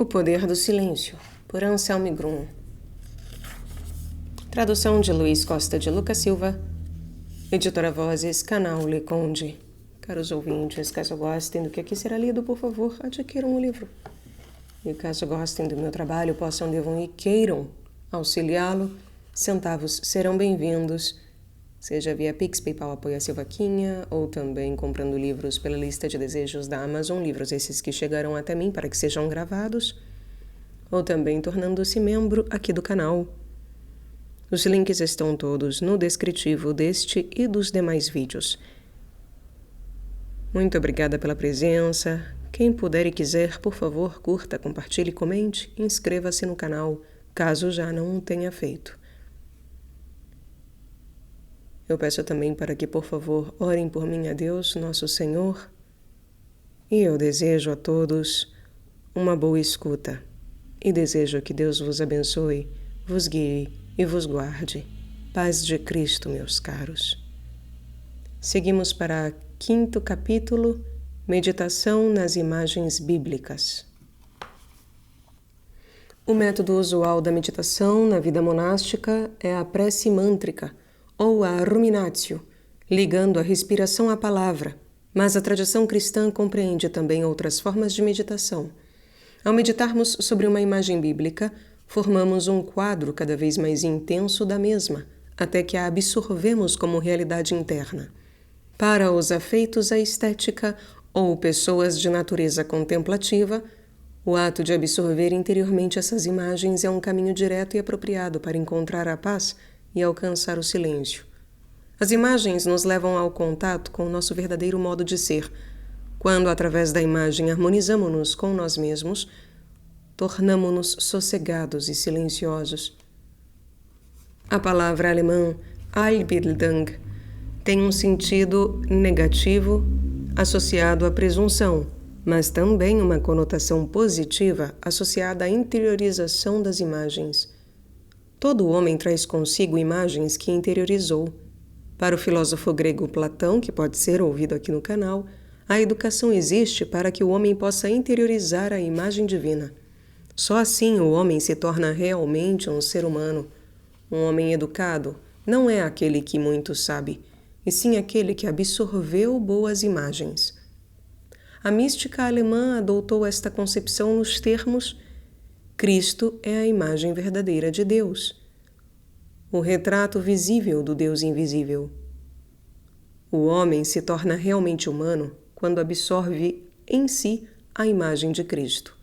O Poder do Silêncio, por Anselme Grum. Tradução de Luiz Costa de Lucas Silva. Editora Vozes, canal Le Conde. Caros ouvintes, caso gostem do que aqui será lido, por favor, adquiram o livro. E caso gostem do meu trabalho, possam, devam e queiram auxiliá-lo, centavos serão bem-vindos, seja via Pix, PayPal, Apoia-se Vaquinha, ou também comprando livros pela lista de desejos da Amazon, livros esses que chegarão até mim para que sejam gravados, ou também tornando-se membro aqui do canal. Os links estão todos no descritivo deste e dos demais vídeos. Muito obrigada pela presença. Quem puder e quiser, por favor, curta, compartilhe, comente, inscreva-se no canal, caso já não o tenha feito. Eu peço também para que, por favor, orem por mim a Deus, nosso Senhor, e eu desejo a todos uma boa escuta, e desejo que Deus vos abençoe, vos guie e vos guarde. Paz de Cristo, meus caros. Seguimos para o 5º capítulo, Meditação nas Imagens Bíblicas. O método usual da meditação na vida monástica é a prece mântrica, ou a ruminatio, ligando a respiração à palavra, mas a tradição cristã compreende também outras formas de meditação. Ao meditarmos sobre uma imagem bíblica, formamos um quadro cada vez mais intenso da mesma, até que a absorvemos como realidade interna. Para os afeitos à estética ou pessoas de natureza contemplativa, o ato de absorver interiormente essas imagens é um caminho direto e apropriado para encontrar a paz e alcançar o silêncio. As imagens nos levam ao contato com o nosso verdadeiro modo de ser. Quando, através da imagem, harmonizamos-nos com nós mesmos, tornamo-nos sossegados e silenciosos. A palavra alemã Einbildung tem um sentido negativo associado à presunção, mas também uma conotação positiva associada à interiorização das imagens. Todo homem traz consigo imagens que interiorizou. Para o filósofo grego Platão, que pode ser ouvido aqui no canal, a educação existe para que o homem possa interiorizar a imagem divina. Só assim o homem se torna realmente um ser humano. Um homem educado não é aquele que muito sabe, e sim aquele que absorveu boas imagens. A mística alemã adotou esta concepção nos termos: Cristo é a imagem verdadeira de Deus, o retrato visível do Deus invisível. O homem se torna realmente humano quando absorve em si a imagem de Cristo.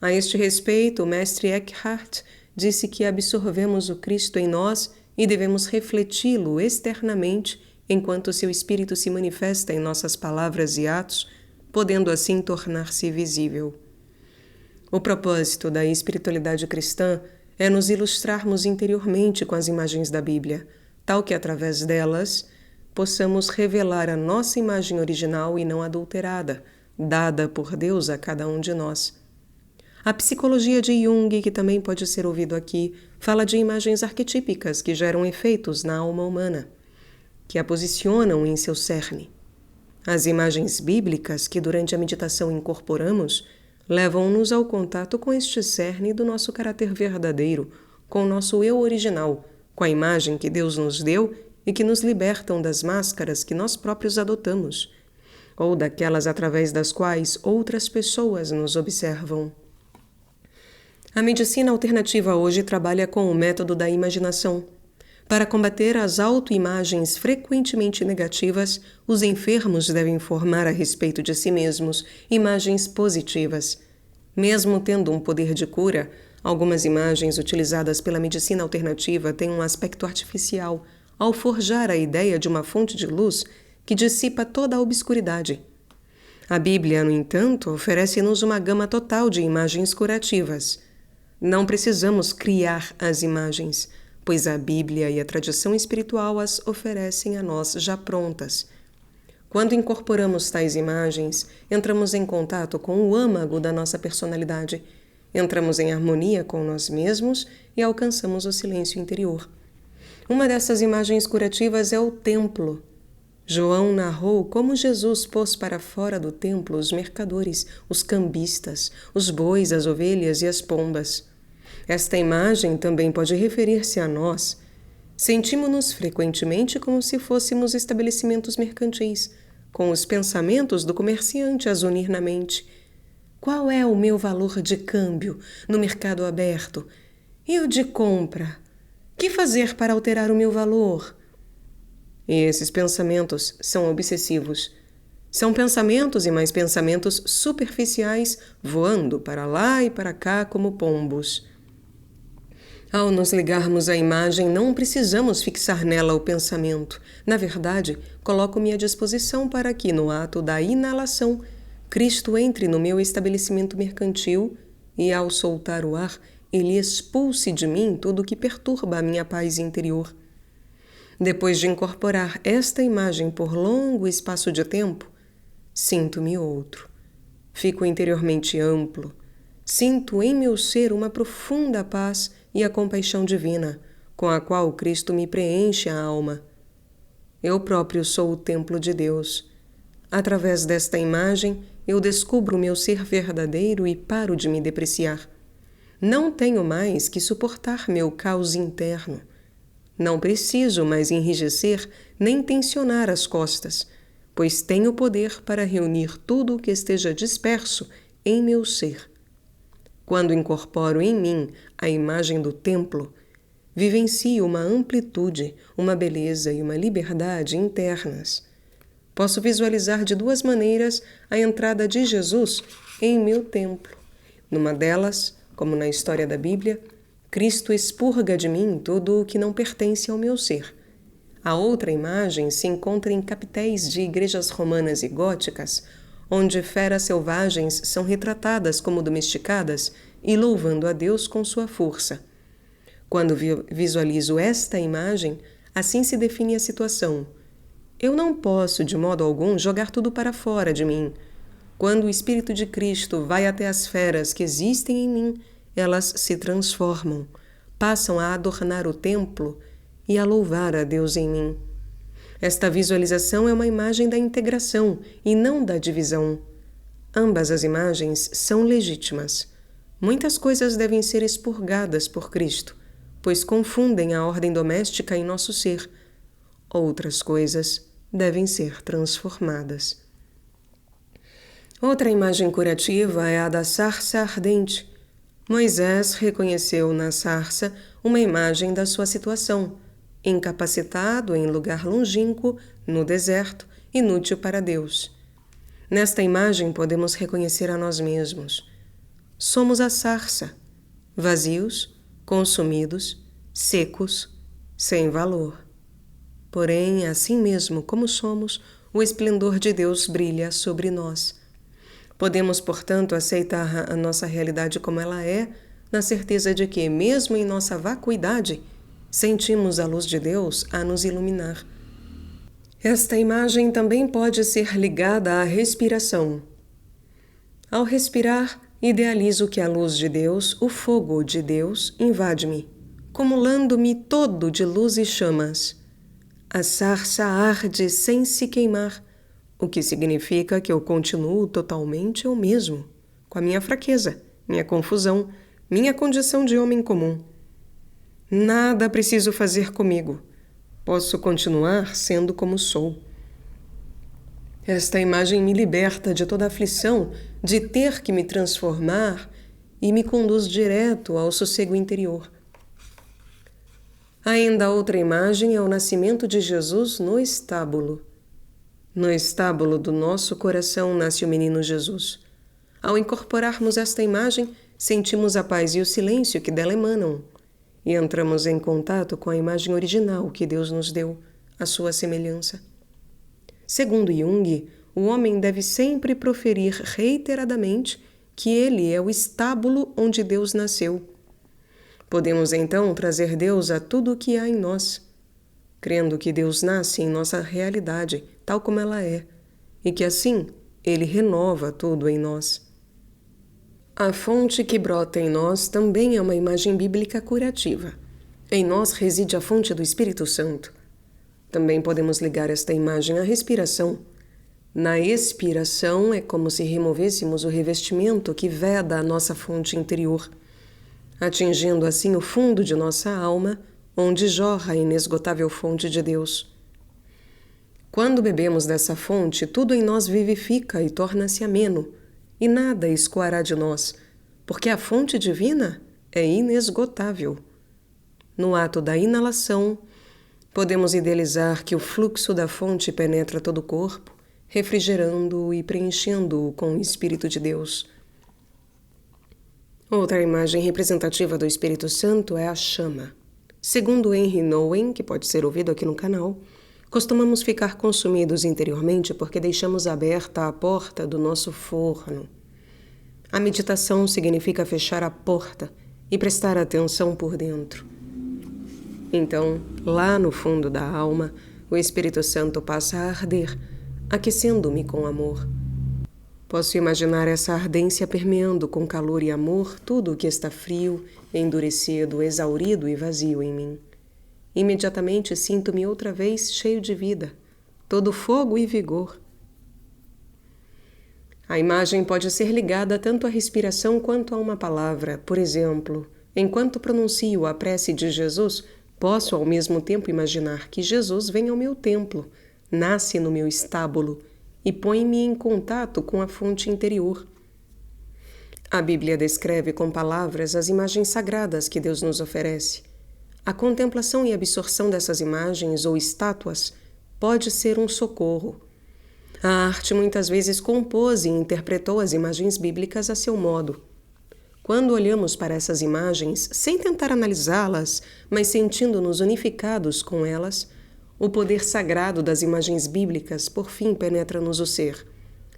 A este respeito, o mestre Eckhart disse que absorvemos o Cristo em nós e devemos refleti-lo externamente enquanto seu espírito se manifesta em nossas palavras e atos, podendo assim tornar-se visível. O propósito da espiritualidade cristã é nos ilustrarmos interiormente com as imagens da Bíblia, tal que através delas possamos revelar a nossa imagem original e não adulterada, dada por Deus a cada um de nós. A psicologia de Jung, que também pode ser ouvido aqui, fala de imagens arquetípicas que geram efeitos na alma humana, que a posicionam em seu cerne. As imagens bíblicas que durante a meditação incorporamos levam-nos ao contato com este cerne do nosso caráter verdadeiro, com o nosso eu original, com a imagem que Deus nos deu e que nos libertam das máscaras que nós próprios adotamos, ou daquelas através das quais outras pessoas nos observam. A medicina alternativa hoje trabalha com o método da imaginação. Para combater as autoimagens frequentemente negativas, os enfermos devem formar a respeito de si mesmos imagens positivas. Mesmo tendo um poder de cura, algumas imagens utilizadas pela medicina alternativa têm um aspecto artificial, ao forjar a ideia de uma fonte de luz que dissipa toda a obscuridade. A Bíblia, no entanto, oferece-nos uma gama total de imagens curativas. Não precisamos criar as imagens, pois a Bíblia e a tradição espiritual as oferecem a nós já prontas. Quando incorporamos tais imagens, entramos em contato com o âmago da nossa personalidade, entramos em harmonia com nós mesmos e alcançamos o silêncio interior. Uma dessas imagens curativas é o templo. João narrou como Jesus pôs para fora do templo os mercadores, os cambistas, os bois, as ovelhas e as pombas. Esta imagem também pode referir-se a nós. Sentimos-nos frequentemente como se fôssemos estabelecimentos mercantis, com os pensamentos do comerciante a zunir na mente. Qual é o meu valor de câmbio no mercado aberto? E o de compra? Que fazer para alterar o meu valor? E esses pensamentos são obsessivos. São pensamentos e mais pensamentos superficiais voando para lá e para cá como pombos. Ao nos ligarmos à imagem, não precisamos fixar nela o pensamento. Na verdade, coloco-me à disposição para que, no ato da inalação, Cristo entre no meu estabelecimento mercantil e, ao soltar o ar, ele expulse de mim tudo o que perturba a minha paz interior. Depois de incorporar esta imagem por longo espaço de tempo, sinto-me outro. Fico interiormente amplo. Sinto em meu ser uma profunda paz e a compaixão divina, com a qual Cristo me preenche a alma. Eu próprio sou o templo de Deus. Através desta imagem, eu descubro o meu ser verdadeiro e paro de me depreciar. Não tenho mais que suportar meu caos interno. Não preciso mais enrijecer nem tensionar as costas, pois tenho poder para reunir tudo o que esteja disperso em meu ser. Quando incorporo em mim a imagem do templo, vivencio uma amplitude, uma beleza e uma liberdade internas. Posso visualizar de duas maneiras a entrada de Jesus em meu templo. Numa delas, como na história da Bíblia, Cristo expurga de mim tudo o que não pertence ao meu ser. A outra imagem se encontra em capitéis de igrejas romanas e góticas, onde feras selvagens são retratadas como domesticadas e louvando a Deus com sua força. Quando visualizo esta imagem, assim se define a situação. Eu não posso, de modo algum, jogar tudo para fora de mim. Quando o Espírito de Cristo vai até as feras que existem em mim, elas se transformam, passam a adornar o templo e a louvar a Deus em mim. Esta visualização é uma imagem da integração e não da divisão. Ambas as imagens são legítimas. Muitas coisas devem ser expurgadas por Cristo, pois confundem a ordem doméstica em nosso ser. Outras coisas devem ser transformadas. Outra imagem curativa é a da sarça ardente. Moisés reconheceu na sarça uma imagem da sua situação, incapacitado em lugar longínquo, no deserto, inútil para Deus. Nesta imagem podemos reconhecer a nós mesmos. Somos a sarça, vazios, consumidos, secos, sem valor. Porém, assim mesmo como somos, o esplendor de Deus brilha sobre nós. Podemos, portanto, aceitar a nossa realidade como ela é, na certeza de que, mesmo em nossa vacuidade, sentimos a luz de Deus a nos iluminar. Esta imagem também pode ser ligada à respiração. Ao respirar, idealizo que a luz de Deus, o fogo de Deus, invade-me, cumulando-me todo de luz e chamas. A sarça arde sem se queimar, o que significa que eu continuo totalmente eu mesmo, com a minha fraqueza, minha confusão, minha condição de homem comum. Nada preciso fazer comigo. Posso continuar sendo como sou. Esta imagem me liberta de toda a aflição de ter que me transformar e me conduz direto ao sossego interior. Ainda outra imagem é o nascimento de Jesus no estábulo. No estábulo do nosso coração nasce o menino Jesus. Ao incorporarmos esta imagem, sentimos a paz e o silêncio que dela emanam, e entramos em contato com a imagem original que Deus nos deu, a sua semelhança. Segundo Jung, o homem deve sempre proferir reiteradamente que ele é o estábulo onde Deus nasceu. Podemos então trazer Deus a tudo o que há em nós, crendo que Deus nasce em nossa realidade, tal como ela é, e que assim Ele renova tudo em nós. A fonte que brota em nós também é uma imagem bíblica curativa. Em nós reside a fonte do Espírito Santo. Também podemos ligar esta imagem à respiração. Na expiração é como se removêssemos o revestimento que veda a nossa fonte interior, atingindo assim o fundo de nossa alma, onde jorra a inesgotável fonte de Deus. Quando bebemos dessa fonte, tudo em nós vivifica e torna-se ameno, e nada escoará de nós, porque a fonte divina é inesgotável. No ato da inalação, podemos idealizar que o fluxo da fonte penetra todo o corpo, refrigerando-o e preenchendo-o com o Espírito de Deus. Outra imagem representativa do Espírito Santo é a chama. Segundo Henry Nouwen, que pode ser ouvido aqui no canal, costumamos ficar consumidos interiormente porque deixamos aberta a porta do nosso forno. A meditação significa fechar a porta e prestar atenção por dentro. Então, lá no fundo da alma, o Espírito Santo passa a arder, aquecendo-me com amor. Posso imaginar essa ardência permeando com calor e amor tudo o que está frio, endurecido, exaurido e vazio em mim. Imediatamente sinto-me outra vez cheio de vida, todo fogo e vigor. A imagem pode ser ligada tanto à respiração quanto a uma palavra. Por exemplo, enquanto pronuncio a prece de Jesus, posso ao mesmo tempo imaginar que Jesus vem ao meu templo, nasce no meu estábulo e põe-me em contato com a fonte interior. A Bíblia descreve com palavras as imagens sagradas que Deus nos oferece. A contemplação e absorção dessas imagens ou estátuas pode ser um socorro. A arte muitas vezes compôs e interpretou as imagens bíblicas a seu modo. Quando olhamos para essas imagens, sem tentar analisá-las, mas sentindo-nos unificados com elas, o poder sagrado das imagens bíblicas por fim penetra-nos o ser.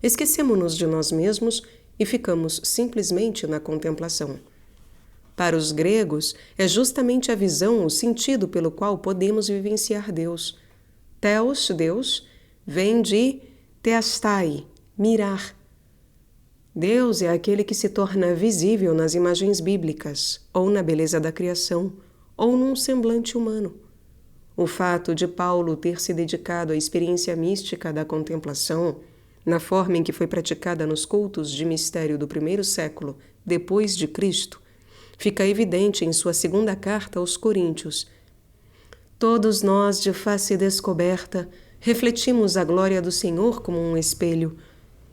Esquecemo-nos de nós mesmos e ficamos simplesmente na contemplação. Para os gregos, é justamente a visão o sentido pelo qual podemos vivenciar Deus. Theos, Deus, vem de theastai, mirar. Deus é aquele que se torna visível nas imagens bíblicas, ou na beleza da criação, ou num semblante humano. O fato de Paulo ter se dedicado à experiência mística da contemplação, na forma em que foi praticada nos cultos de mistério do primeiro século depois de Cristo, fica evidente em sua segunda carta aos Coríntios. Todos nós, de face descoberta, refletimos a glória do Senhor como um espelho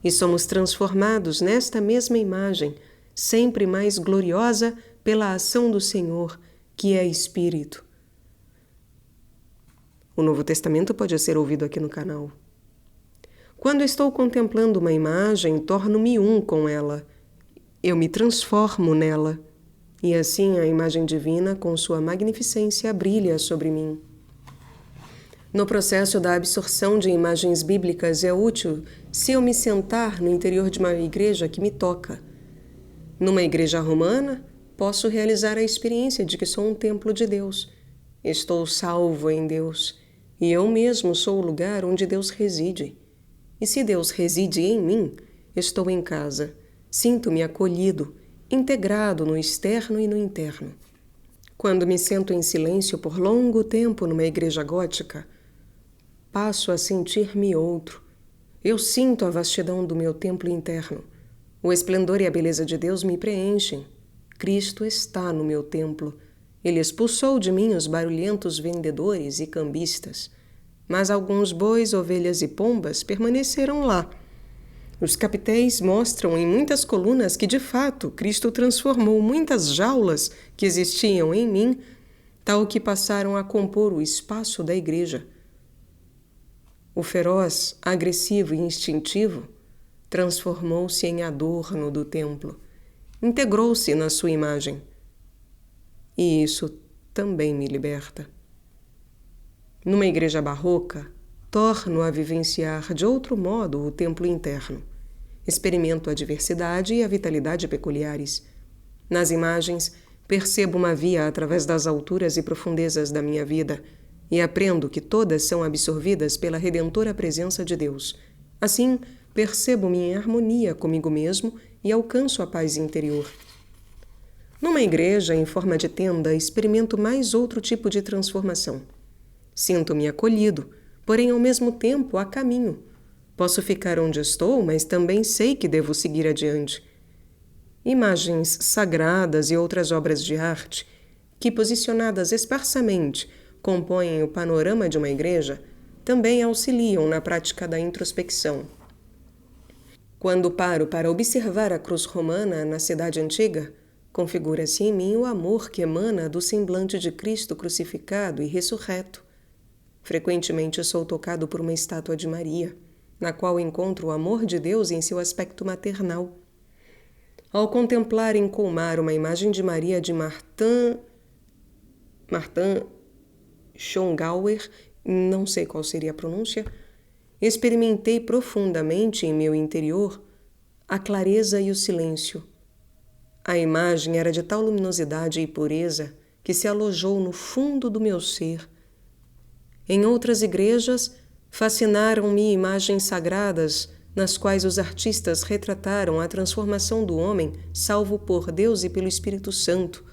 e somos transformados nesta mesma imagem, sempre mais gloriosa pela ação do Senhor, que é Espírito. O Novo Testamento pode ser ouvido aqui no canal. Quando estou contemplando uma imagem, torno-me um com ela. Eu me transformo nela. E assim a imagem divina, com sua magnificência, brilha sobre mim. No processo da absorção de imagens bíblicas é útil se eu me sentar no interior de uma igreja que me toca. Numa igreja romana, posso realizar a experiência de que sou um templo de Deus. Estou salvo em Deus, e eu mesmo sou o lugar onde Deus reside. E se Deus reside em mim, estou em casa, sinto-me acolhido, integrado no externo e no interno. Quando me sento em silêncio por longo tempo numa igreja gótica, passo a sentir-me outro. Eu sinto a vastidão do meu templo interno. O esplendor e a beleza de Deus me preenchem. Cristo está no meu templo. Ele expulsou de mim os barulhentos vendedores e cambistas. Mas alguns bois, ovelhas e pombas permaneceram lá. Os capitéis mostram em muitas colunas que, de fato, Cristo transformou muitas jaulas que existiam em mim, tal que passaram a compor o espaço da igreja. O feroz, agressivo e instintivo transformou-se em adorno do templo, integrou-se na sua imagem. E isso também me liberta. Numa igreja barroca, torno a vivenciar de outro modo o templo interno. Experimento a diversidade e a vitalidade peculiares. Nas imagens, percebo uma via através das alturas e profundezas da minha vida e aprendo que todas são absorvidas pela redentora presença de Deus. Assim, percebo-me em harmonia comigo mesmo e alcanço a paz interior. Numa igreja em forma de tenda, experimento mais outro tipo de transformação. Sinto-me acolhido, porém ao mesmo tempo a caminho. Posso ficar onde estou, mas também sei que devo seguir adiante. Imagens sagradas e outras obras de arte, que posicionadas esparsamente compõem o panorama de uma igreja, também auxiliam na prática da introspecção. Quando paro para observar a cruz romana na cidade antiga, configura-se em mim o amor que emana do semblante de Cristo crucificado e ressurreto. Frequentemente sou tocado por uma estátua de Maria, na qual encontro o amor de Deus em seu aspecto maternal. Ao contemplar em Colmar uma imagem de Maria de Martin Schongauer, não sei qual seria a pronúncia, experimentei profundamente em meu interior a clareza e o silêncio. A imagem era de tal luminosidade e pureza que se alojou no fundo do meu ser. Em outras igrejas, fascinaram-me imagens sagradas nas quais os artistas retrataram a transformação do homem salvo por Deus e pelo Espírito Santo,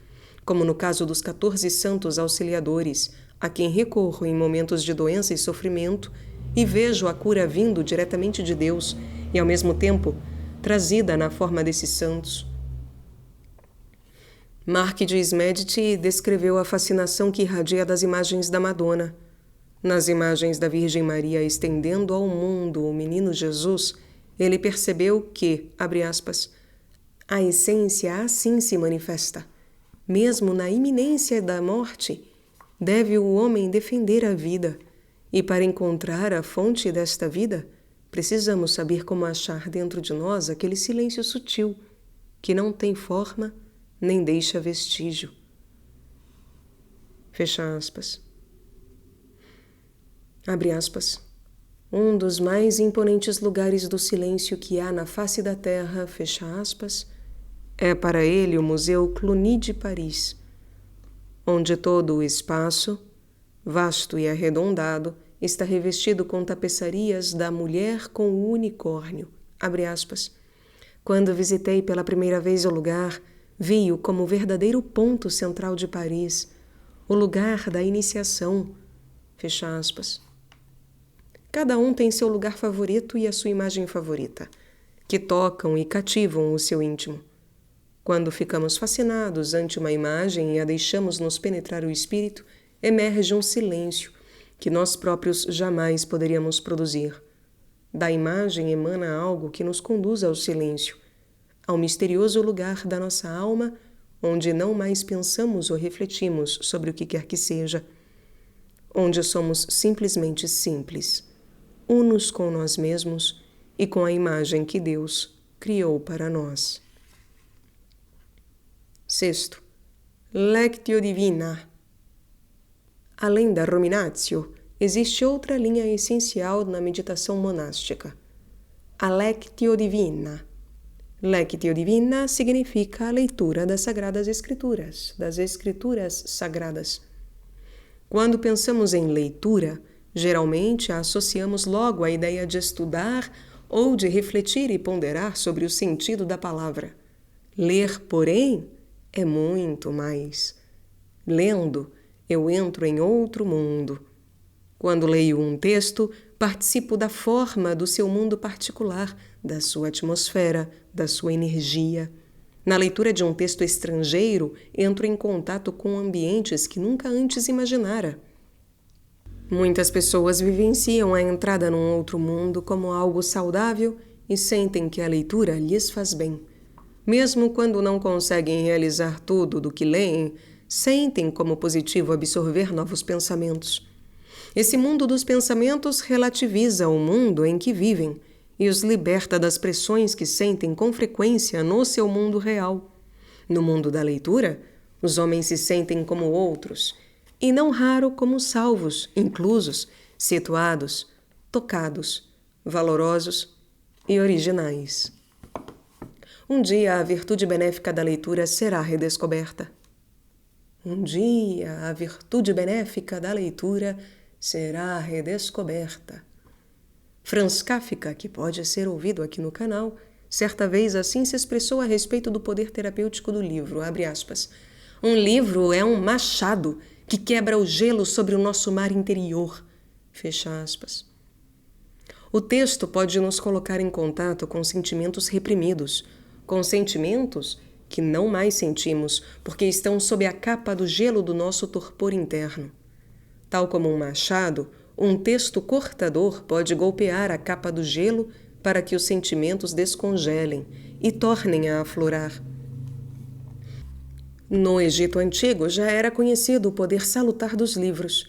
como no caso dos 14 santos auxiliadores, a quem recorro em momentos de doença e sofrimento e vejo a cura vindo diretamente de Deus e, ao mesmo tempo, trazida na forma desses santos. Marquis de Medici descreveu a fascinação que irradia das imagens da Madonna. Nas imagens da Virgem Maria estendendo ao mundo o menino Jesus, ele percebeu que, abre aspas, a essência assim se manifesta. Mesmo na iminência da morte, deve o homem defender a vida, e para encontrar a fonte desta vida, precisamos saber como achar dentro de nós aquele silêncio sutil, que não tem forma nem deixa vestígio. Fecha aspas. Abre aspas. Um dos mais imponentes lugares do silêncio que há na face da terra, fecha aspas, é para ele o Museu Cluny de Paris, onde todo o espaço, vasto e arredondado, está revestido com tapeçarias da mulher com o unicórnio, abre aspas. Quando visitei pela primeira vez o lugar, vi-o como o verdadeiro ponto central de Paris, o lugar da iniciação, fecha aspas. Cada um tem seu lugar favorito e a sua imagem favorita, que tocam e cativam o seu íntimo. Quando ficamos fascinados ante uma imagem e a deixamos nos penetrar o espírito, emerge um silêncio que nós próprios jamais poderíamos produzir. Da imagem emana algo que nos conduz ao silêncio, ao misterioso lugar da nossa alma, onde não mais pensamos ou refletimos sobre o que quer que seja, onde somos simplesmente simples, unos com nós mesmos e com a imagem que Deus criou para nós. Sexto, Lectio Divina. Além da Ruminatio, existe outra linha essencial na meditação monástica, a Lectio Divina. Lectio Divina significa a leitura das Sagradas Escrituras, das Escrituras Sagradas. Quando pensamos em leitura, geralmente a associamos logo à ideia de estudar ou de refletir e ponderar sobre o sentido da palavra. Ler, porém, é muito mais. Lendo, eu entro em outro mundo. Quando leio um texto, participo da forma do seu mundo particular, da sua atmosfera, da sua energia. Na leitura de um texto estrangeiro, entro em contato com ambientes que nunca antes imaginara. Muitas pessoas vivenciam a entrada num outro mundo como algo saudável e sentem que a leitura lhes faz bem. Mesmo quando não conseguem realizar tudo do que leem, sentem como positivo absorver novos pensamentos. Esse mundo dos pensamentos relativiza o mundo em que vivem e os liberta das pressões que sentem com frequência no seu mundo real. No mundo da leitura, os homens se sentem como outros, e não raro como salvos, inclusos, situados, tocados, valorosos e originais. Um dia a virtude benéfica da leitura será redescoberta. Um dia a virtude benéfica da leitura será redescoberta. Franz Kafka, que pode ser ouvido aqui no canal, certa vez assim se expressou a respeito do poder terapêutico do livro, abre aspas. Um livro é um machado que quebra o gelo sobre o nosso mar interior. Fecha aspas. O texto pode nos colocar em contato com sentimentos reprimidos, com sentimentos que não mais sentimos porque estão sob a capa do gelo do nosso torpor interno. Tal como um machado, um texto cortador pode golpear a capa do gelo para que os sentimentos descongelem e tornem a aflorar. No Egito Antigo já era conhecido o poder salutar dos livros.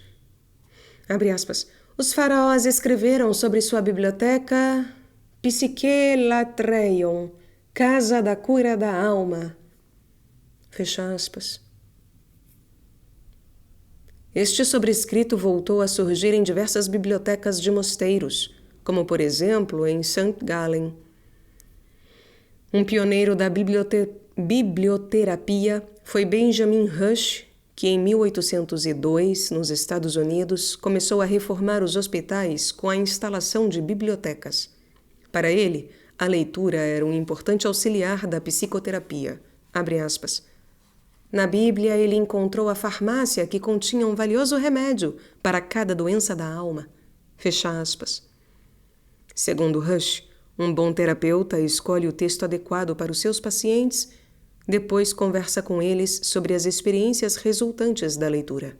Abre aspas. Os faraós escreveram sobre sua biblioteca Psique Latreion, Casa da Cura da Alma. Fecha aspas. Este sobrescrito voltou a surgir em diversas bibliotecas de mosteiros, como por exemplo em St. Gallen. Um pioneiro da biblioterapia foi Benjamin Rush, que em 1802, nos Estados Unidos, começou a reformar os hospitais com a instalação de bibliotecas. Para ele, a leitura era um importante auxiliar da psicoterapia. Abre aspas. Na Bíblia, ele encontrou a farmácia que continha um valioso remédio para cada doença da alma. Fecha aspas. Segundo Rush, um bom terapeuta escolhe o texto adequado para os seus pacientes, depois conversa com eles sobre as experiências resultantes da leitura.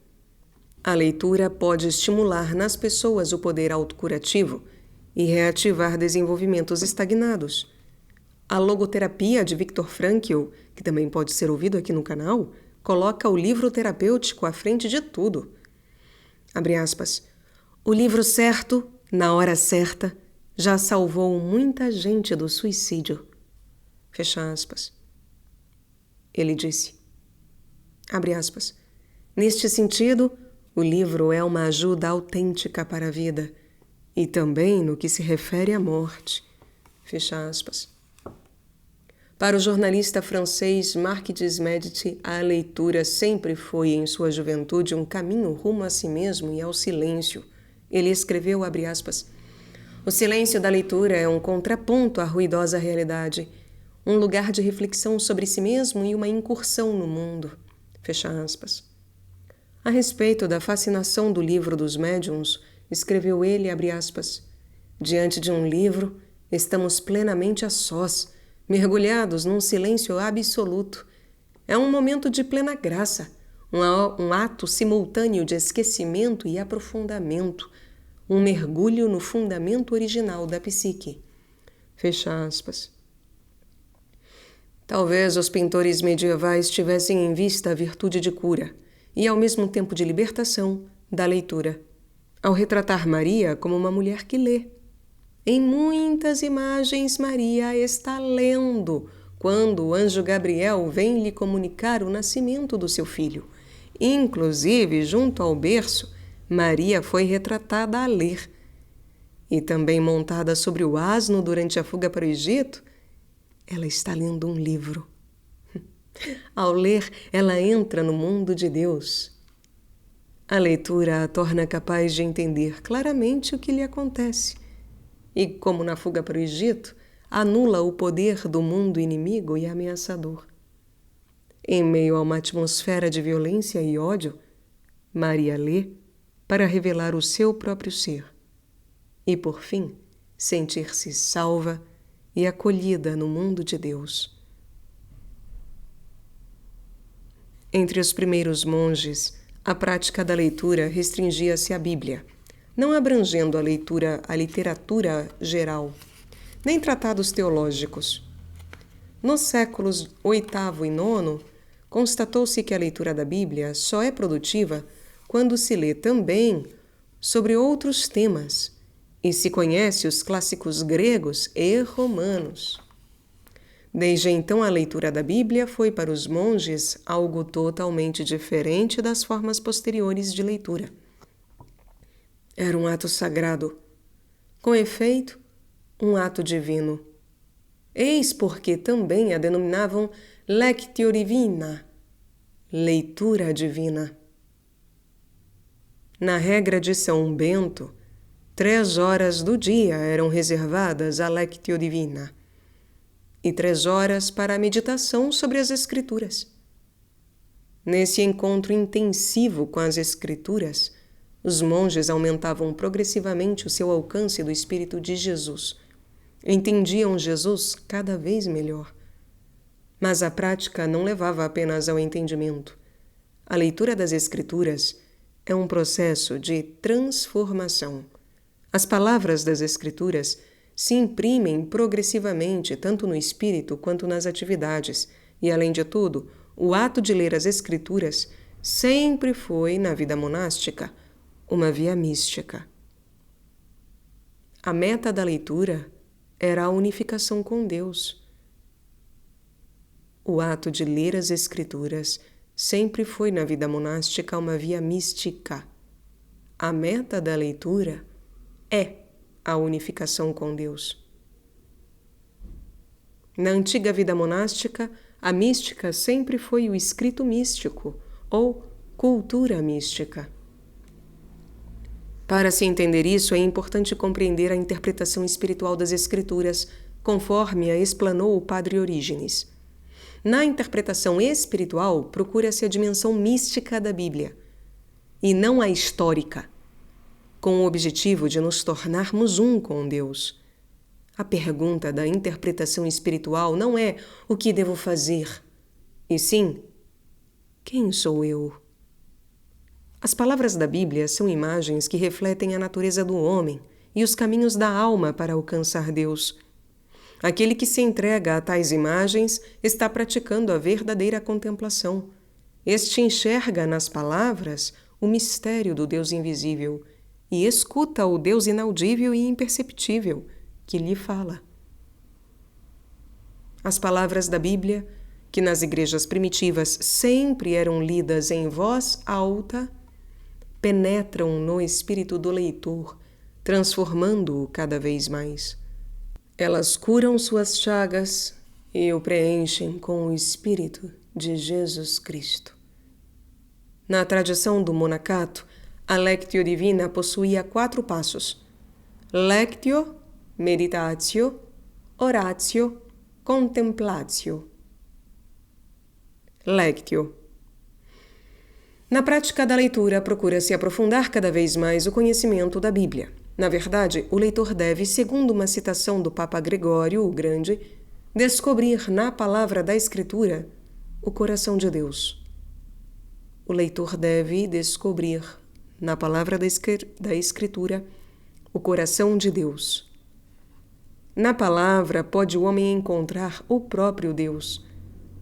A leitura pode estimular nas pessoas o poder autocurativo e reativar desenvolvimentos estagnados. A logoterapia de Viktor Frankl, que também pode ser ouvido aqui no canal, coloca o livro terapêutico à frente de tudo. Abre aspas. O livro certo, na hora certa, já salvou muita gente do suicídio. Fecha aspas. Ele disse. Abre aspas. Neste sentido, o livro é uma ajuda autêntica para a vida e também no que se refere à morte. Fecha aspas. Para o jornalista francês Marc Desmedit, a leitura sempre foi, em sua juventude, um caminho rumo a si mesmo e ao silêncio. Ele escreveu, abre aspas, o silêncio da leitura é um contraponto à ruidosa realidade, um lugar de reflexão sobre si mesmo e uma incursão no mundo. Fecha aspas. A respeito da fascinação do livro dos médiuns, escreveu ele, abre aspas, diante de um livro, estamos plenamente a sós, mergulhados num silêncio absoluto. É um momento de plena graça, um ato simultâneo de esquecimento e aprofundamento, um mergulho no fundamento original da psique. Fecha aspas. Talvez os pintores medievais tivessem em vista a virtude de cura e, ao mesmo tempo, de libertação da leitura, ao retratar Maria como uma mulher que lê. Em muitas imagens, Maria está lendo quando o anjo Gabriel vem lhe comunicar o nascimento do seu filho. Inclusive, junto ao berço, Maria foi retratada a ler. E também montada sobre o asno durante a fuga para o Egito, ela está lendo um livro. Ao ler, ela entra no mundo de Deus. A leitura a torna capaz de entender claramente o que lhe acontece. E, como na fuga para o Egito, anula o poder do mundo inimigo e ameaçador. Em meio a uma atmosfera de violência e ódio, Maria lê para revelar o seu próprio ser e, por fim, sentir-se salva e acolhida no mundo de Deus. Entre os primeiros monges, a prática da leitura restringia-se à Bíblia, não abrangendo a literatura geral, nem tratados teológicos. Nos séculos VIII e IX, constatou-se que a leitura da Bíblia só é produtiva quando se lê também sobre outros temas e se conhece os clássicos gregos e romanos. Desde então, a leitura da Bíblia foi para os monges algo totalmente diferente das formas posteriores de leitura. Era um ato sagrado, com efeito, um ato divino. Eis porque também a denominavam Lectio Divina, leitura divina. Na regra de São Bento, 3 horas do dia eram reservadas à Lectio Divina e 3 horas para a meditação sobre as Escrituras. Nesse encontro intensivo com as Escrituras, os monges aumentavam progressivamente o seu alcance do Espírito de Jesus. Entendiam Jesus cada vez melhor. Mas a prática não levava apenas ao entendimento. A leitura das Escrituras é um processo de transformação. As palavras das Escrituras se imprimem progressivamente tanto no espírito quanto nas atividades, e, além de tudo, o ato de ler as Escrituras sempre foi, na vida monástica, uma via mística. A meta da leitura era a unificação com Deus. O ato de ler as Escrituras sempre foi, na vida monástica, uma via mística. A meta da leitura é a unificação com Deus. Na antiga vida monástica, a mística sempre foi o escrito místico, ou cultura mística. Para se entender isso, é importante compreender a interpretação espiritual das Escrituras, conforme a explanou o Padre Orígenes. Na interpretação espiritual, procura-se a dimensão mística da Bíblia, e não a histórica, com o objetivo de nos tornarmos um com Deus. A pergunta da interpretação espiritual não é o que devo fazer, e sim, quem sou eu? As palavras da Bíblia são imagens que refletem a natureza do homem e os caminhos da alma para alcançar Deus. Aquele que se entrega a tais imagens está praticando a verdadeira contemplação. Este enxerga nas palavras o mistério do Deus invisível e escuta o Deus inaudível e imperceptível que lhe fala. As palavras da Bíblia, que nas igrejas primitivas sempre eram lidas em voz alta, penetram no espírito do leitor, transformando-o cada vez mais. Elas curam suas chagas e o preenchem com o Espírito de Jesus Cristo. Na tradição do monacato, a Lectio Divina possuía 4 passos: Lectio, Meditatio, Oratio, Contemplatio. Lectio. Na prática da leitura, procura-se aprofundar cada vez mais o conhecimento da Bíblia. Na verdade, o leitor deve, segundo uma citação do Papa Gregório o Grande, descobrir na palavra da Escritura o coração de Deus. O leitor deve descobrir na palavra da Escritura o coração de Deus. Na palavra pode o homem encontrar o próprio Deus.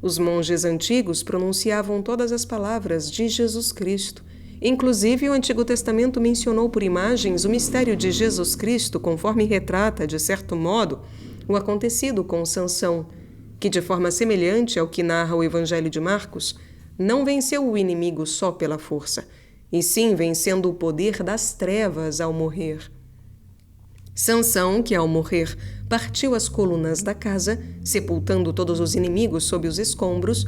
Os monges antigos pronunciavam todas as palavras de Jesus Cristo. Inclusive, o Antigo Testamento mencionou por imagens o mistério de Jesus Cristo, conforme retrata, de certo modo, o acontecido com Sansão, que, de forma semelhante ao que narra o Evangelho de Marcos, não venceu o inimigo só pela força, e sim vencendo o poder das trevas ao morrer. Sansão, que ao morrer partiu as colunas da casa, sepultando todos os inimigos sob os escombros,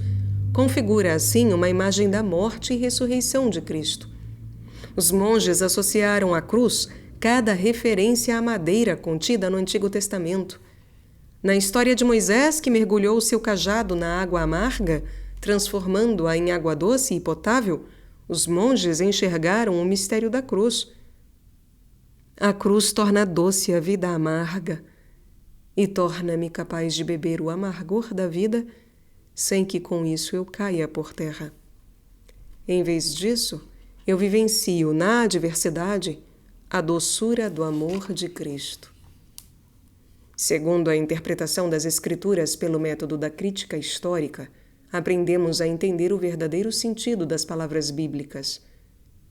configura assim uma imagem da morte e ressurreição de Cristo. Os monges associaram à cruz cada referência à madeira contida no Antigo Testamento. Na história de Moisés, que mergulhou o seu cajado na água amarga, transformando-a em água doce e potável, os monges enxergaram o mistério da cruz. A cruz torna doce a vida amarga e torna-me capaz de beber o amargor da vida sem que com isso eu caia por terra. Em vez disso, eu vivencio na adversidade a doçura do amor de Cristo. Segundo a interpretação das Escrituras pelo método da crítica histórica, aprendemos a entender o verdadeiro sentido das palavras bíblicas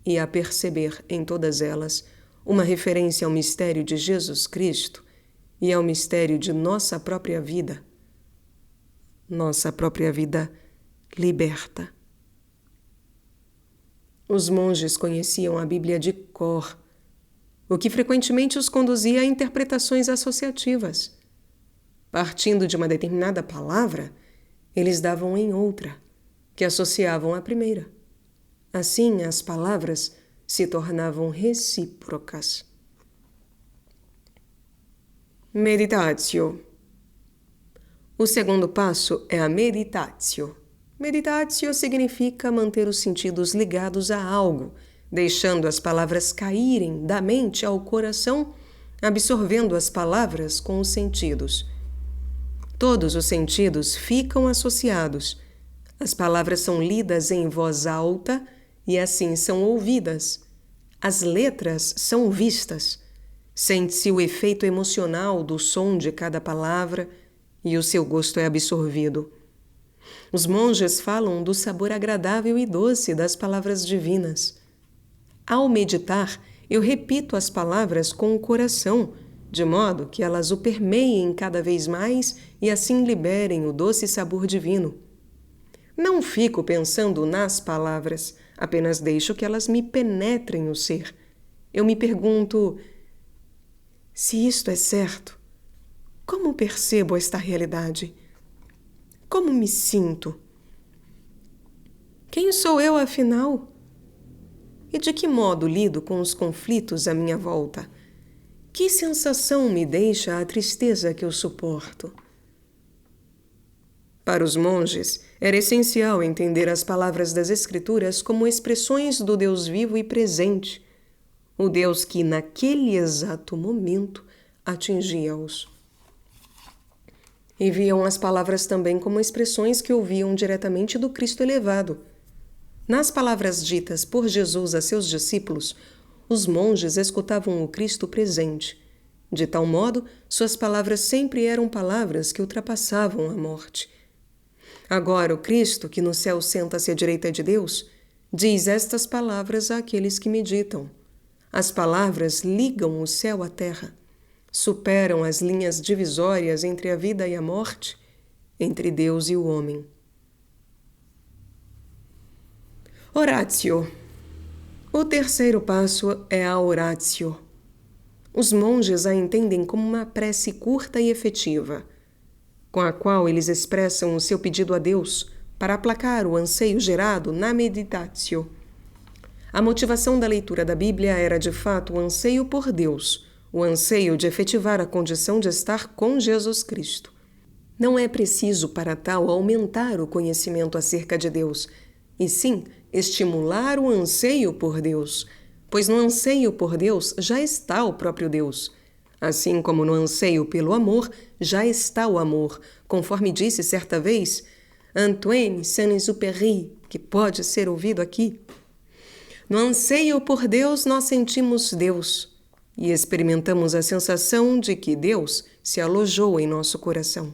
e a perceber em todas elas uma referência ao mistério de Jesus Cristo e ao mistério de nossa própria vida liberta. Os monges conheciam a Bíblia de cor, o que frequentemente os conduzia a interpretações associativas. Partindo de uma determinada palavra, eles davam em outra, que associavam à primeira. Assim, as palavras se tornavam recíprocas. Meditatio. O segundo passo é a meditatio, Meditatio significa manter os sentidos ligados a algo, deixando as palavras caírem da mente ao coração, absorvendo as palavras com os sentidos. Todos os sentidos ficam associados. As palavras são lidas em voz alta e assim são ouvidas. As letras são vistas. Sente-se o efeito emocional do som de cada palavra e o seu gosto é absorvido. Os monges falam do sabor agradável e doce das palavras divinas. Ao meditar, eu repito as palavras com o coração, de modo que elas o permeiem cada vez mais e assim liberem o doce sabor divino. Não fico pensando nas palavras, apenas deixo que elas me penetrem o ser. Eu me pergunto: se isto é certo, como percebo esta realidade? Como me sinto? Quem sou eu, afinal? E de que modo lido com os conflitos à minha volta? Que sensação me deixa a tristeza que eu suporto? Para os monges, era essencial entender as palavras das Escrituras como expressões do Deus vivo e presente, o Deus que, naquele exato momento, atingia-os. E viam as palavras também como expressões que ouviam diretamente do Cristo elevado. Nas palavras ditas por Jesus a seus discípulos, os monges escutavam o Cristo presente. De tal modo, suas palavras sempre eram palavras que ultrapassavam a morte. Agora o Cristo, que no céu senta-se à direita de Deus, diz estas palavras àqueles que meditam. As palavras ligam o céu à terra, superam as linhas divisórias entre a vida e a morte, entre Deus e o homem. Oratio. O terceiro passo é a oratio. Os monges a entendem como uma prece curta e efetiva, com a qual eles expressam o seu pedido a Deus para aplacar o anseio gerado na meditatio. A motivação da leitura da Bíblia era de fato o anseio por Deus, o anseio de efetivar a condição de estar com Jesus Cristo. Não é preciso para tal aumentar o conhecimento acerca de Deus, e sim estimular o anseio por Deus, pois no anseio por Deus já está o próprio Deus. Assim como no anseio pelo amor, já está o amor, conforme disse certa vez Antoine Saint-Exupéry, que pode ser ouvido aqui. No anseio por Deus, nós sentimos Deus e experimentamos a sensação de que Deus se alojou em nosso coração.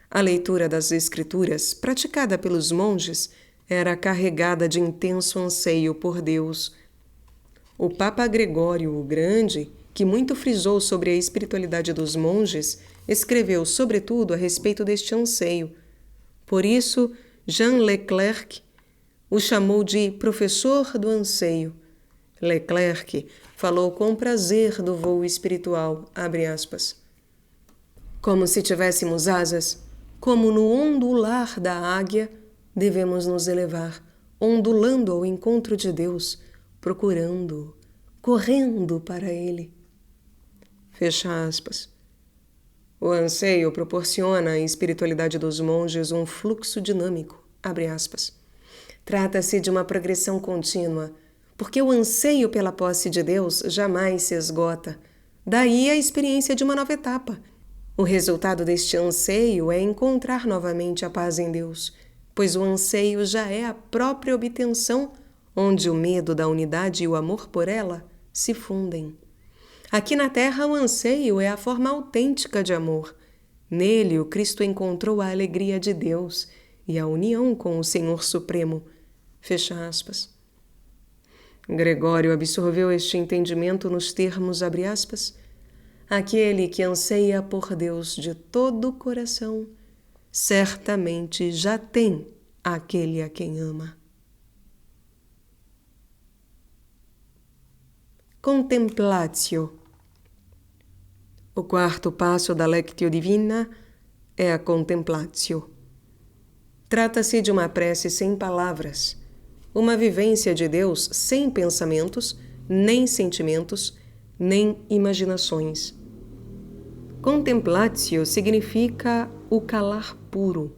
A leitura das Escrituras, praticada pelos monges, era carregada de intenso anseio por Deus. O Papa Gregório o Grande, que muito frisou sobre a espiritualidade dos monges, escreveu sobretudo a respeito deste anseio. Por isso, Jean Leclerc o chamou de professor do anseio. Leclerc falou com prazer do voo espiritual, abre aspas. Como se tivéssemos asas, como no ondular da águia, devemos nos elevar, ondulando ao encontro de Deus, procurando, correndo para Ele. Fecha aspas. O anseio proporciona à espiritualidade dos monges um fluxo dinâmico, abre aspas. Trata-se de uma progressão contínua, porque o anseio pela posse de Deus jamais se esgota. Daí a experiência de uma nova etapa. O resultado deste anseio é encontrar novamente a paz em Deus, pois o anseio já é a própria obtenção, onde o medo da unidade e o amor por ela se fundem. Aqui na Terra, o anseio é a forma autêntica de amor. Nele, o Cristo encontrou a alegria de Deus e a união com o Senhor Supremo. Fecha aspas. Gregório absorveu este entendimento nos termos, abre aspas, aquele que anseia por Deus de todo o coração, certamente já tem aquele a quem ama. Contemplatio. O quarto passo da Lectio Divina é a contemplatio. Trata-se de uma prece sem palavras, uma vivência de Deus sem pensamentos, nem sentimentos, nem imaginações. Contemplatio significa o calar puro.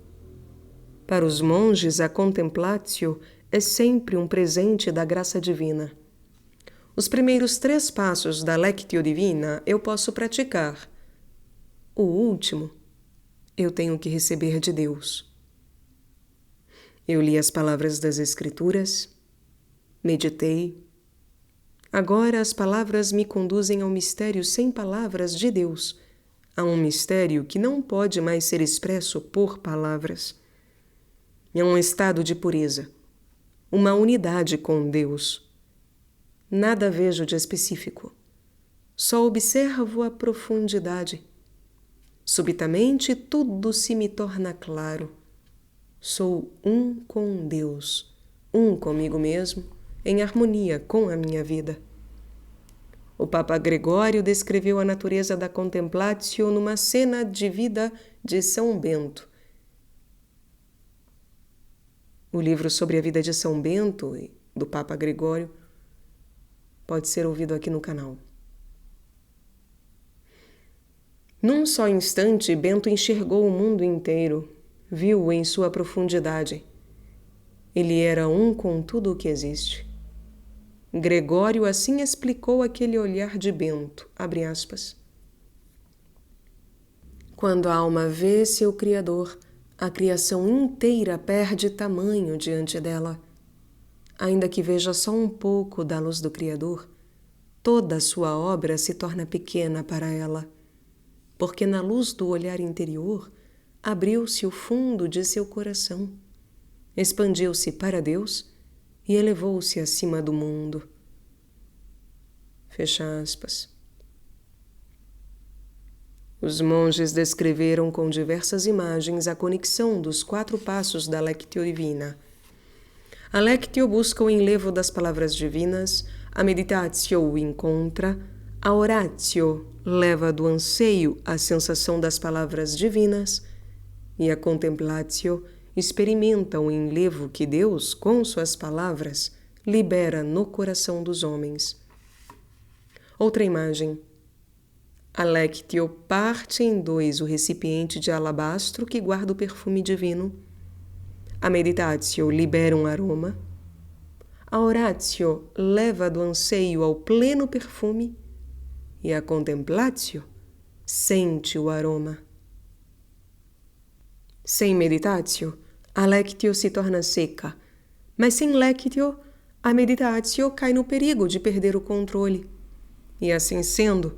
Para os monges, a contemplatio é sempre um presente da graça divina. Os primeiros 3 passos da Lectio Divina eu posso praticar. O último, eu tenho que receber de Deus. Eu li as palavras das Escrituras, meditei. Agora as palavras me conduzem ao mistério sem palavras de Deus, a um mistério que não pode mais ser expresso por palavras. É um estado de pureza, uma unidade com Deus. Nada vejo de específico, só observo a profundidade. Subitamente tudo se me torna claro. Sou um com Deus, um comigo mesmo, em harmonia com a minha vida. O Papa Gregório descreveu a natureza da contemplatio numa cena de vida de São Bento. O livro sobre a vida de São Bento, do Papa Gregório, pode ser ouvido aqui no canal. Num só instante, Bento enxergou o mundo inteiro, viu-o em sua profundidade. Ele era um com tudo o que existe. Gregório assim explicou aquele olhar de Bento, abre aspas. Quando a alma vê seu Criador, a criação inteira perde tamanho diante dela. Ainda que veja só um pouco da luz do Criador, toda a sua obra se torna pequena para ela, porque na luz do olhar interior abriu-se o fundo de seu coração, expandiu-se para Deus e elevou-se acima do mundo. Fecha aspas. Os monges descreveram com diversas imagens a conexão dos 4 passos da Lectio Divina. A Lectio busca o enlevo das palavras divinas, a Meditatio o encontra, a Oratio leva do anseio à sensação das palavras divinas e a Contemplatio experimenta o enlevo que Deus, com suas palavras, libera no coração dos homens. Outra imagem. A Lectio parte em 2 o recipiente de alabastro que guarda o perfume divino. A Meditatio libera um aroma. A Oratio leva do anseio ao pleno perfume. E a Contemplatio sente o aroma. Sem Meditatio, a Lectio se torna seca, mas sem Lectio, a Meditatio cai no perigo de perder o controle. E assim sendo,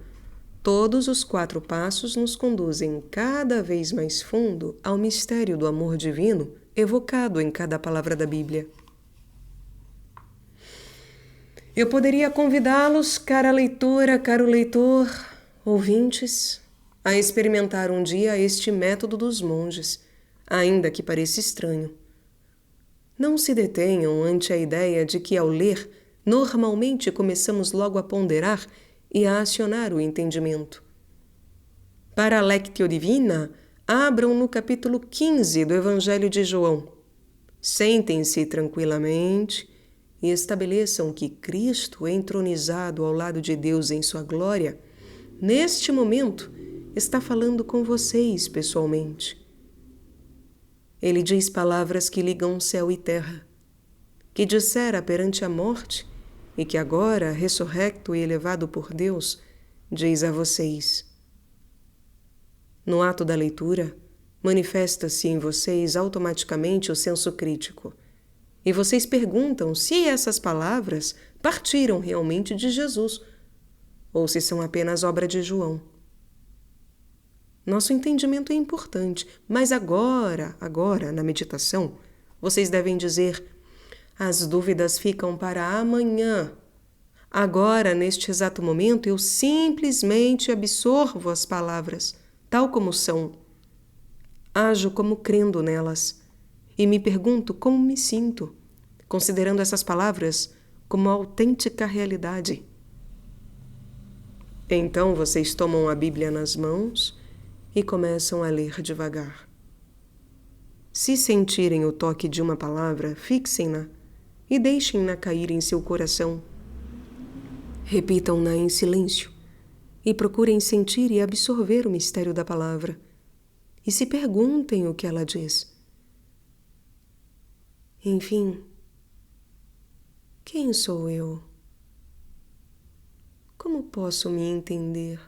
todos os 4 passos nos conduzem cada vez mais fundo ao mistério do amor divino evocado em cada palavra da Bíblia. Eu poderia convidá-los, cara leitora, caro leitor, ouvintes, a experimentar um dia este método dos monges, ainda que pareça estranho. Não se detenham ante a ideia de que, ao ler, normalmente começamos logo a ponderar e a acionar o entendimento. Para a Lectio Divina, abram no capítulo 15 do Evangelho de João. Sentem-se tranquilamente e estabeleçam que Cristo, entronizado ao lado de Deus em sua glória, neste momento está falando com vocês pessoalmente. Ele diz palavras que ligam céu e terra, que dissera perante a morte e que agora, ressurrecto e elevado por Deus, diz a vocês. No ato da leitura, manifesta-se em vocês automaticamente o senso crítico, e vocês perguntam se essas palavras partiram realmente de Jesus ou se são apenas obra de João. Nosso entendimento é importante, mas agora, na meditação, vocês devem dizer: as dúvidas ficam para amanhã. Agora, neste exato momento, eu simplesmente absorvo as palavras, tal como são. Ajo como crendo nelas e me pergunto como me sinto, considerando essas palavras como autêntica realidade. Então vocês tomam a Bíblia nas mãos e começam a ler devagar. Se sentirem o toque de uma palavra, fixem-na e deixem-na cair em seu coração. Repitam-na em silêncio e procurem sentir e absorver o mistério da palavra. E se perguntem o que ela diz. Enfim, quem sou eu? Como posso me entender?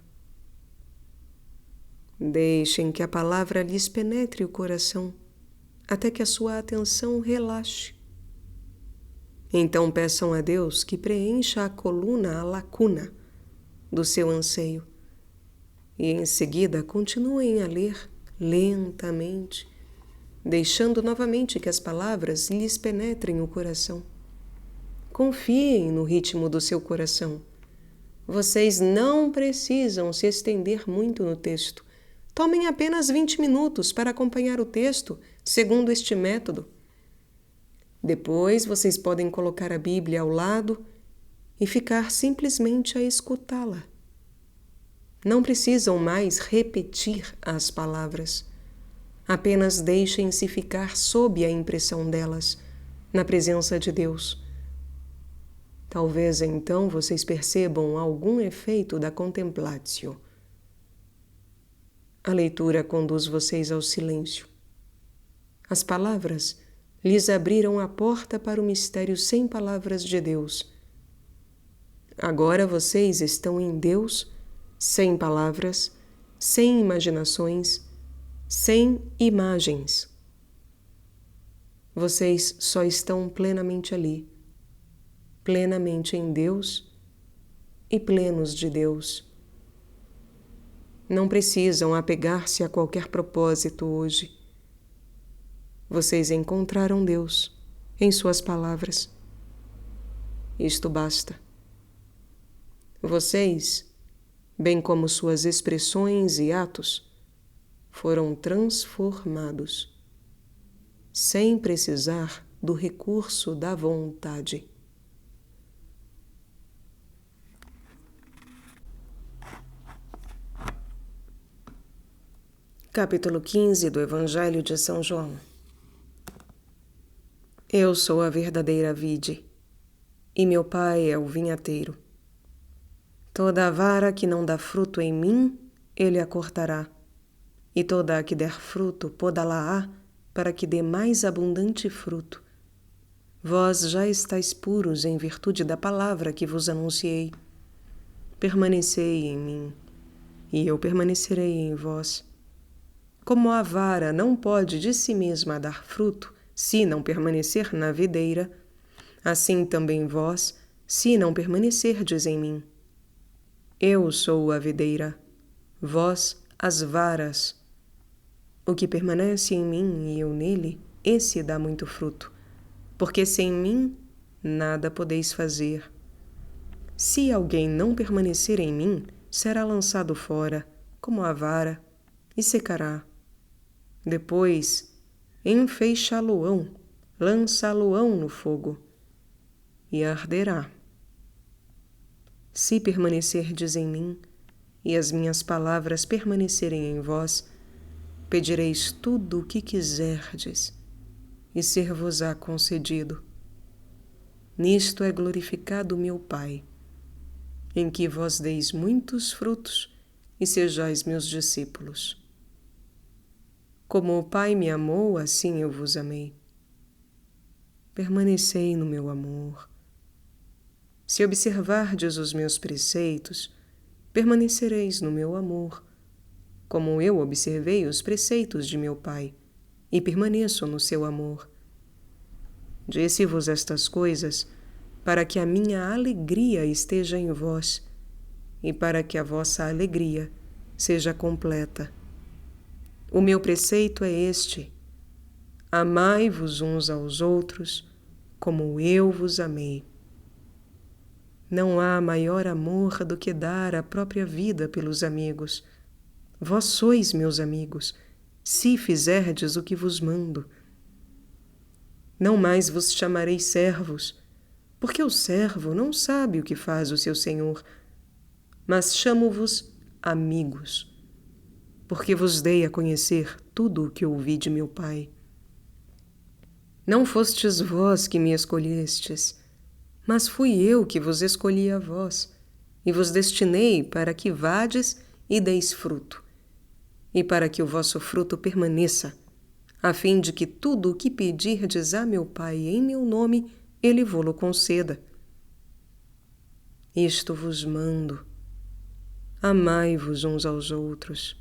Deixem que a palavra lhes penetre o coração, até que a sua atenção relaxe. Então peçam a Deus que preencha a lacuna do seu anseio. E em seguida continuem a ler lentamente, deixando novamente que as palavras lhes penetrem o coração. Confiem no ritmo do seu coração. Vocês não precisam se estender muito no texto. Tomem apenas 20 minutos para acompanhar o texto segundo este método. Depois vocês podem colocar a Bíblia ao lado e ficar simplesmente a escutá-la. Não precisam mais repetir as palavras. Apenas deixem-se ficar sob a impressão delas, na presença de Deus. Talvez então vocês percebam algum efeito da contemplatio. A leitura conduz vocês ao silêncio. As palavras lhes abriram a porta para o mistério sem palavras de Deus. Agora vocês estão em Deus, sem palavras, sem imaginações, sem imagens. Vocês só estão plenamente ali, plenamente em Deus e plenos de Deus. Não precisam apegar-se a qualquer propósito hoje. Vocês encontraram Deus em suas palavras. Isto basta. Vocês, bem como suas expressões e atos, foram transformados, sem precisar do recurso da vontade. Capítulo 15 do Evangelho de São João. Eu sou a verdadeira vide, e meu Pai é o vinhateiro. Toda a vara que não dá fruto em mim, ele a cortará, e toda a que der fruto, podá-la-á, para que dê mais abundante fruto. Vós já estáis puros em virtude da palavra que vos anunciei. Permanecei em mim, e eu permanecerei em vós. Como a vara não pode de si mesma dar fruto, se não permanecer na videira, assim também vós, se não permanecerdes em mim. Eu sou a videira, vós as varas. O que permanece em mim e eu nele, esse dá muito fruto, porque sem mim nada podeis fazer. Se alguém não permanecer em mim, será lançado fora, como a vara, e secará. Depois, enfeixá-lo-ão, lançá-lo-ão no fogo, e arderá. Se permanecerdes em mim, e as minhas palavras permanecerem em vós, pedireis tudo o que quiserdes, e ser-vos-á concedido. Nisto é glorificado meu Pai, em que vós deis muitos frutos e sejais meus discípulos. Como o Pai me amou, assim eu vos amei. Permanecei no meu amor. Se observardes os meus preceitos, permanecereis no meu amor, como eu observei os preceitos de meu Pai, e permaneço no seu amor. Disse-vos estas coisas, para que a minha alegria esteja em vós, e para que a vossa alegria seja completa. O meu preceito é este: amai-vos uns aos outros, como eu vos amei. Não há maior amor do que dar a própria vida pelos amigos. Vós sois meus amigos, se fizerdes o que vos mando. Não mais vos chamarei servos, porque o servo não sabe o que faz o seu senhor, mas chamo-vos amigos, porque vos dei a conhecer tudo o que ouvi de meu Pai. Não fostes vós que me escolhestes, mas fui eu que vos escolhi a vós, e vos destinei para que vades e deis fruto, e para que o vosso fruto permaneça, a fim de que tudo o que pedirdes a meu Pai em meu nome, ele vô-lo conceda. Isto vos mando: amai-vos uns aos outros.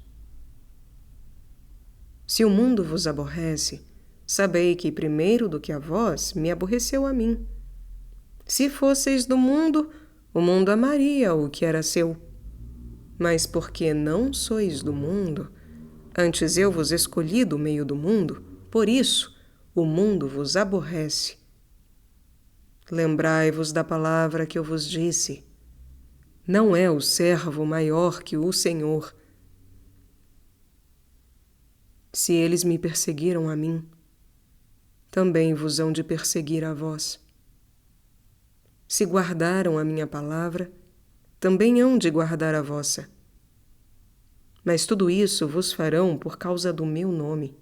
Se o mundo vos aborrece, sabei que primeiro do que a vós me aborreceu a mim. Se fosseis do mundo, o mundo amaria o que era seu. Mas porque não sois do mundo, antes eu vos escolhi do meio do mundo, por isso o mundo vos aborrece. Lembrai-vos da palavra que eu vos disse: não é o servo maior que o Senhor. Se eles me perseguiram a mim, também vos hão de perseguir a vós. Se guardaram a minha palavra, também hão de guardar a vossa. Mas tudo isso vos farão por causa do meu nome,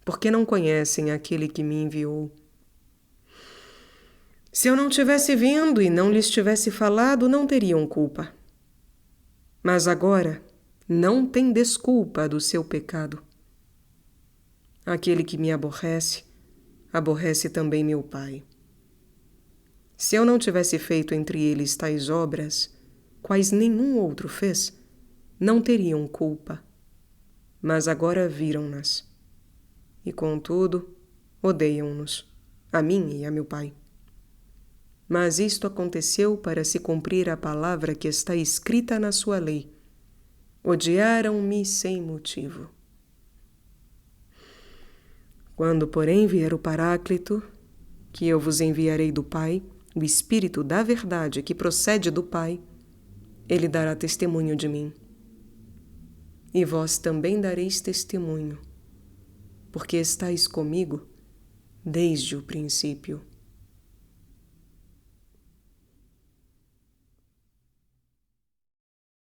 porque não conhecem aquele que me enviou. Se eu não tivesse vindo e não lhes tivesse falado, não teriam culpa. Mas agora não tem desculpa do seu pecado. Aquele que me aborrece, aborrece também meu Pai. Se eu não tivesse feito entre eles tais obras, quais nenhum outro fez, não teriam culpa. Mas agora viram-nas. E, contudo, odeiam-nos, a mim e a meu Pai. Mas isto aconteceu para se cumprir a palavra que está escrita na sua lei: odiaram-me sem motivo. Quando, porém, vier o Paráclito, que eu vos enviarei do Pai, o Espírito da verdade que procede do Pai, ele dará testemunho de mim. E vós também dareis testemunho, porque estáis comigo desde o princípio.